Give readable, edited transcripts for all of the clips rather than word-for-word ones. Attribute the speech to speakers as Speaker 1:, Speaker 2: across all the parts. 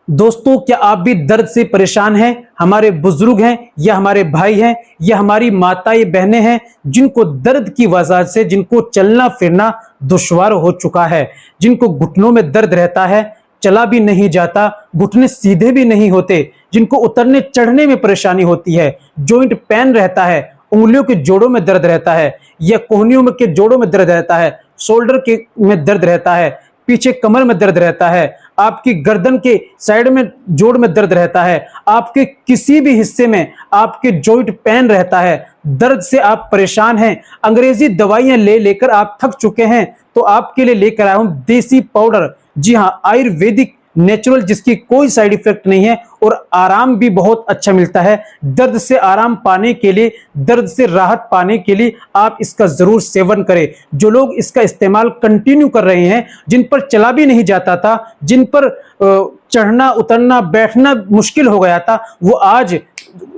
Speaker 1: दोस्तों, क्या आप भी दर्द से परेशान हैं? हमारे बुजुर्ग हैं या हमारे भाई हैं या हमारी माताएं बहनें हैं जिनको दर्द की वजह से जिनको चलना फिरना दुश्वार हो चुका है, जिनको घुटनों में दर्द रहता है, चला भी नहीं जाता, घुटने सीधे भी नहीं होते, जिनको उतरने चढ़ने में परेशानी होती है, जॉइंट पेन रहता है, उंगलियों के जोड़ों में दर्द रहता है या कोहनियों में के जोड़ों में दर्द रहता है, शोल्डर के में दर्द रहता है, पीछे कमर में दर्द रहता है, आपकी गर्दन के साइड में जोड़ में दर्द रहता है, आपके किसी भी हिस्से में आपके जॉइंट पेन रहता है, दर्द से आप परेशान हैं, अंग्रेजी दवाइयां ले लेकर आप थक चुके हैं, तो आपके लिए लेकर आया हूं देसी पाउडर। जी हां, आयुर्वेदिक नेचुरल, जिसकी कोई साइड इफेक्ट नहीं है और आराम भी बहुत अच्छा मिलता है। दर्द से आराम पाने के लिए, दर्द से राहत पाने के लिए आप इसका जरूर सेवन करें। जो लोग इसका इस्तेमाल कंटिन्यू कर रहे हैं, जिन पर चला भी नहीं जाता था, जिन पर चढ़ना उतरना बैठना मुश्किल हो गया था, वो आज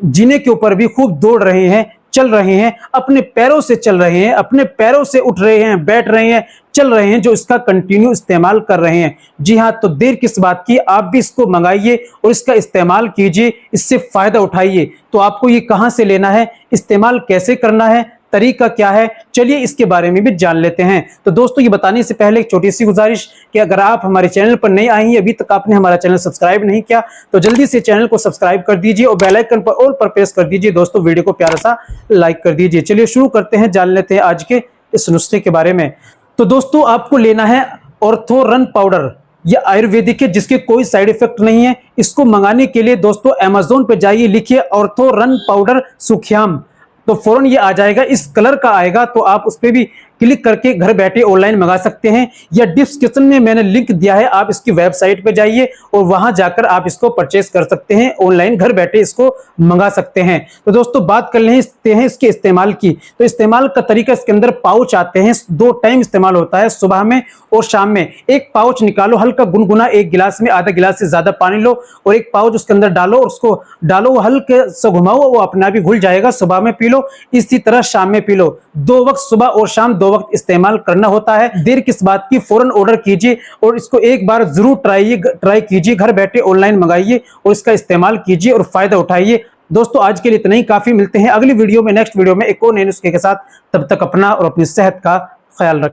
Speaker 1: जीने के ऊपर भी खूब दौड़ रहे हैं, चल रहे हैं, अपने पैरों से चल रहे हैं, अपने पैरों से उठ रहे हैं, बैठ रहे हैं, चल रहे हैं, जो इसका कंटिन्यू इस्तेमाल कर रहे हैं। जी हां, तो देर किस बात की, आप भी इसको मंगाइए और इसका इस्तेमाल कीजिए, इससे फायदा उठाइए। तो आपको ये कहां से लेना है, इस्तेमाल कैसे करना है, तरीका क्या है, चलिए इसके बारे में भी जान लेते हैं। तो दोस्तों, ये बताने से पहले एक छोटी सी गुजारिश कि अगर आप हमारे चैनल पर नए आए हैं, अभी तक आपने हमारा चैनल सब्सक्राइब नहीं किया, तो जल्दी से चैनल को सब्सक्राइब कर दीजिए और बेल आइकन पर ऑल पर प्रेस कर दीजिए। दोस्तों, वीडियो को प्यारा सा लाइक कर दीजिए। चलिए शुरू करते हैं, जान लेते हैं आज के इस नुस्खे के बारे में। तो दोस्तों, आपको लेना है ऑर्थोरन पाउडर। यह आयुर्वेदिक है, जिसके कोई साइड इफेक्ट नहीं है। इसको मंगाने के लिए दोस्तों अमेज़न पे जाइए, लिखिए ऑर्थोरन पाउडर सुखियाम, तो फौरन ये आ जाएगा, इस कलर का आएगा। तो आप उस पर भी क्लिक करके घर बैठे ऑनलाइन मंगा सकते हैं, या डिस्क्रिप्शन में मैंने लिंक दिया है, आप इसकी वेबसाइट पे जाइए और वहां जाकर आप इसको परचेस कर सकते हैं, ऑनलाइन घर बैठे इसको मंगा सकते हैं। तो दोस्तों, बात कर लेते हैं इसके इस्तेमाल की। तो इस्तेमाल का तरीका, इसके अंदर पाउच आते हैं, 2 टाइम इस्तेमाल होता है, सुबह में और शाम में। एक पाउच निकालो, हल्का गुनगुना, 1 गिलास में आधा गिलास से ज्यादा पानी लो और एक पाउच उसके अंदर डालो और उसको डालो, हल्के से घुमाओ, वो अपना भी घुल जाएगा। सुबह में पी लो, इसी तरह शाम में पी लो। 2 वक्त सुबह और शाम 2 वक्त इस्तेमाल करना होता है। देर किस बात की, फौरन ऑर्डर कीजिए और इसको एक बार जरूर ट्राई कीजिए, घर बैठे ऑनलाइन मंगाइए और इसका इस्तेमाल कीजिए और फायदा उठाइए। दोस्तों, आज के लिए इतना ही काफी। मिलते हैं अगली वीडियो में, नेक्स्ट वीडियो में एक और नए नुस्खे के साथ। तब तक अपना और अपनी सेहत का ख्याल रखें।